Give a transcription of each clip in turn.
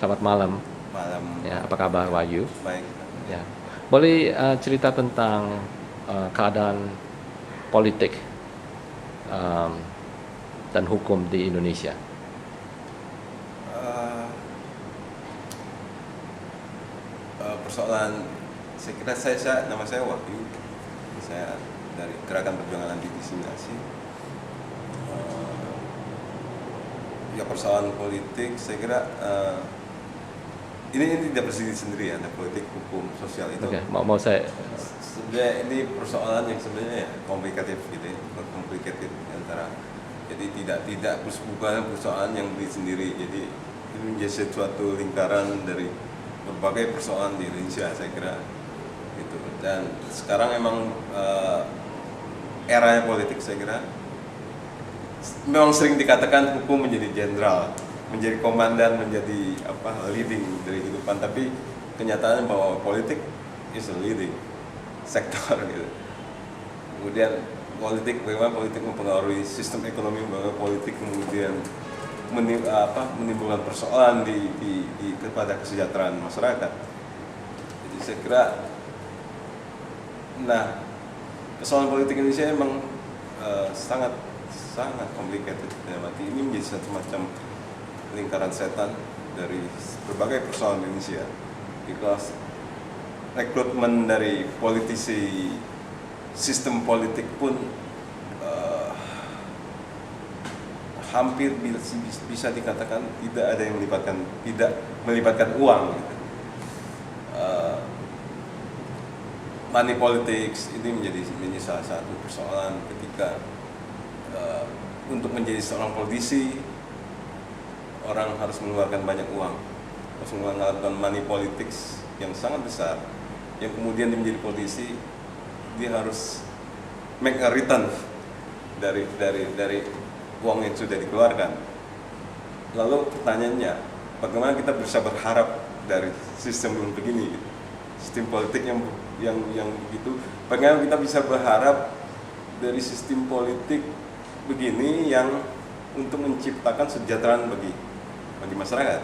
Selamat malam. Malam. Ya, apa kabar Wahyu? Baik. Ya, boleh cerita tentang keadaan politik um, dan hukum di Indonesia? Eh, Persoalan, saya kira nama saya Wahyu. Saya dari Gerakan Perjuangan Anti Diskriminasi. Ya, persoalan politik, saya kira ini tidak berdiri sendiri, ada politik, hukum, sosial itu. Oke, mau saya Sebenarnya ini persoalan yang sebenarnya komplikatif gitu ya, komplikatif antara. Jadi tidak bukan persoalan yang berdiri sendiri. Jadi ini menjadi suatu lingkaran dari berbagai persoalan di Indonesia, saya kira gitu. Dan sekarang emang eranya politik, saya kira memang sering dikatakan hukum menjadi jenderal, menjadi komandan, menjadi leading dari kehidupan. Tapi kenyataannya bahwa politik is a leading sektor gitu. Kemudian bagaimana politik mempengaruhi sistem ekonomi, bagaimana politik kemudian menimbulkan persoalan kepada kesejahteraan masyarakat. Jadi saya kira, persoalan politik Indonesia memang sangat complicated. Ini menjadi semacam lingkaran setan dari berbagai persoalan Indonesia. Because rekrutmen dari politisi, sistem politik pun hampir bisa dikatakan tidak ada yang melibatkan uang gitu. Money politics ini menjadi salah satu persoalan ketika untuk menjadi seorang politisi orang harus mengeluarkan banyak uang, harus melakukan money politics yang sangat besar, yang kemudian dia menjadi politisi dia harus make a return dari uang yang sudah dikeluarkan. Lalu pertanyaannya, bagaimana kita bisa berharap dari sistem yang begini, sistem politik yang begitu? Bagaimana kita bisa berharap dari sistem politik begini yang untuk menciptakan kesejahteraan bagi masyarakat?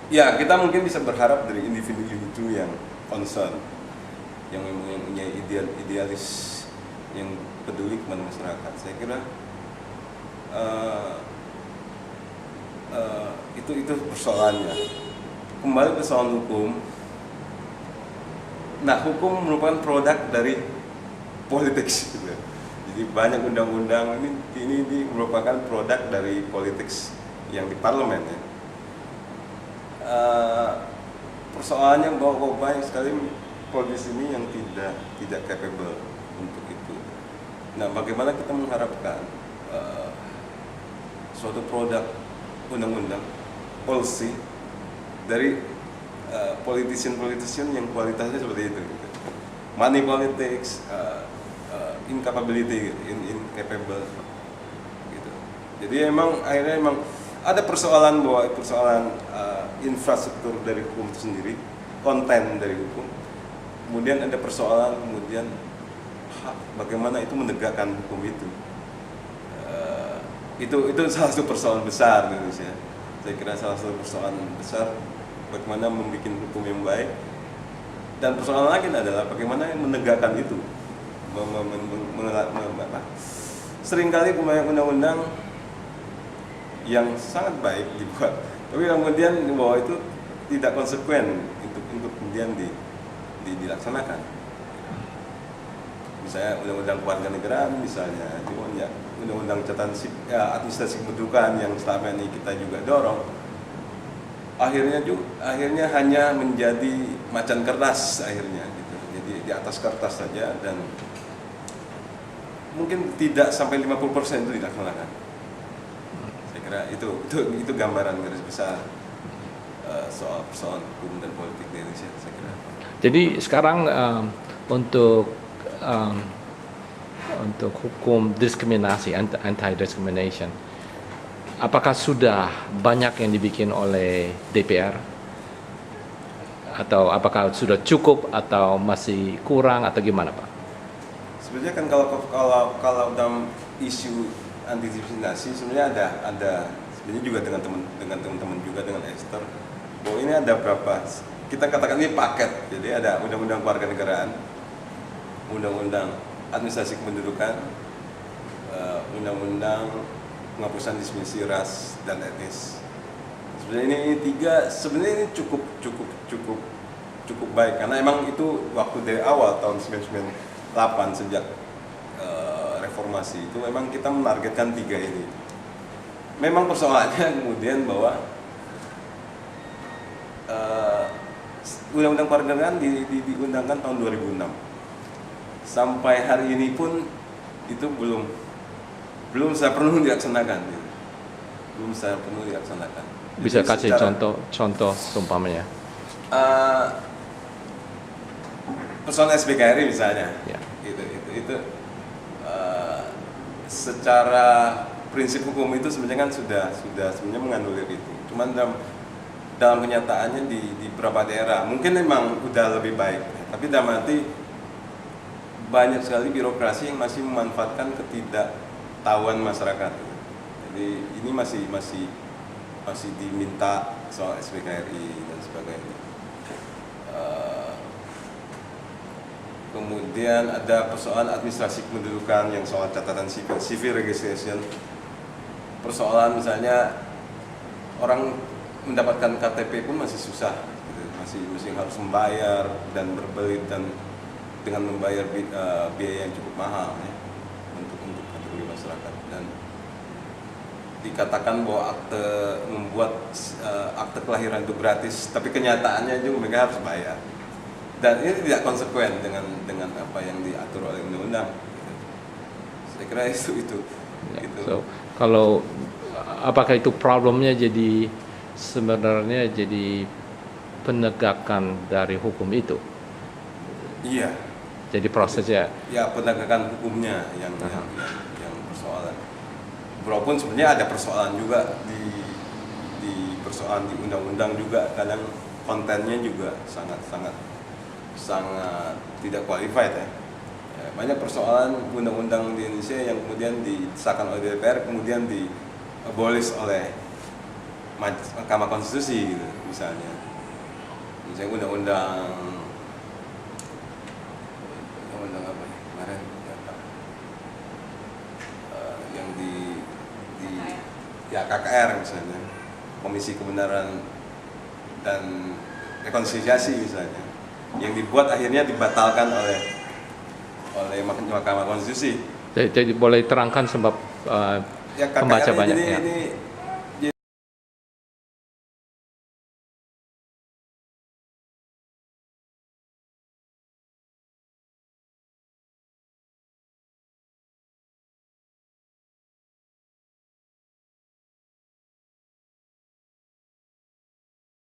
Ya, kita mungkin bisa berharap dari individu yang concern, yang punya idealis, yang peduli kepada masyarakat. Saya kira itu persoalannya. Kembali ke soal hukum. Hukum merupakan produk dari politik. Jadi banyak undang-undang ini merupakan produk dari politik yang di parlemen ya. Persoalannya bahwa banyak sekali politisi ini yang tidak capable untuk itu. Bagaimana kita mengharapkan suatu produk undang-undang policy dari politician yang kualitasnya seperti itu gitu. Money politics, incapability, incapable gitu. Jadi akhirnya ada persoalan infrastruktur dari hukum itu sendiri, konten dari hukum. Kemudian ada persoalan bagaimana itu menegakkan hukum itu. Itu salah satu persoalan besar di Indonesia. Saya kira salah satu persoalan besar bagaimana membuat hukum yang baik. Dan persoalan lagi adalah bagaimana menegakkan itu. Seringkali banyak undang-undang yang sangat baik dibuat, tapi kemudian bahwa itu tidak konsekuen untuk kemudian dilaksanakan. Misalnya undang-undang kewarganegaraan misalnya, undang-undang catatan administrasi kependudukan yang selama ini kita juga dorong, akhirnya hanya menjadi macan kertas akhirnya gitu. Jadi di atas kertas saja dan mungkin tidak sampai 50% itu dilaksanakan. Saya kira itu gambaran garis besar soal persoalan hukum dan politik di Indonesia, saya kira. Jadi sekarang untuk hukum diskriminasi, anti-discrimination, apakah sudah banyak yang dibikin oleh DPR? Atau apakah sudah cukup atau masih kurang atau gimana, Pak? Sebenarnya kan kalau dalam isu anti diskriminasi sebenarnya ada sebenarnya juga dengan teman-teman juga dengan Esther, bahwa ini ada berapa, kita katakan ini paket. Jadi ada undang-undang kewarganegaraan, undang-undang administrasi kependudukan, undang-undang penghapusan diskriminasi ras dan etnis. Sebenarnya ini tiga, sebenarnya ini cukup baik, karena emang itu waktu dari awal tahun 1998 sejak reformasi itu memang kita menargetkan tiga ini. Memang persoalannya kemudian bahwa undang-undang kewarganegaraan diundangkan tahun 2006. Sampai hari ini pun itu belum saya penuh dilaksanakan. Gitu. Belum saya penuh dilaksanakan. Bisa Jadi kasih secara- contoh umpamanya. Persoalan SBKRI misalnya, Ya. itu secara prinsip hukum itu sebenarnya kan sudah sebenarnya menganulir itu. Cuman dalam kenyataannya di beberapa daerah mungkin memang udah lebih baik, tapi dalam arti banyak sekali birokrasi yang masih memanfaatkan ketidaktahuan masyarakat. Jadi ini masih diminta soal SBKRI dan sebagainya. Kemudian ada persoalan administrasi kependudukan yang soal catatan civil registration. Persoalan misalnya orang mendapatkan KTP pun masih susah, gitu. masih harus membayar dan berbelit dan dengan membayar biaya yang cukup mahal ya, untuk kategori masyarakat. Dan dikatakan bahwa membuat akte kelahiran itu gratis, tapi kenyataannya juga mereka harus bayar. Dan ini tidak konsekuen dengan apa yang diatur oleh undang-undang. Saya kira itu. Ya, Gitu. so, kalau apakah itu problemnya jadi sebenarnya jadi penegakan dari hukum itu? Iya. Jadi prosesnya. Ya, penegakan hukumnya yang persoalan. Walaupun sebenarnya ada persoalan juga di persoalan di undang-undang juga, kadang kontennya juga sangat tidak qualified ya. Banyak persoalan undang-undang di Indonesia yang kemudian disahkan oleh DPR kemudian diabolish oleh Mahkamah Konstitusi gitu, misalnya undang-undang apa ya kemarin yang ya KKR misalnya, Komisi Kebenaran dan Rekonsiliasi misalnya, yang dibuat akhirnya dibatalkan oleh Mahkamah Konstitusi. Jadi boleh terangkan sebab Ya, pembaca KKR banyak ini, ya. ini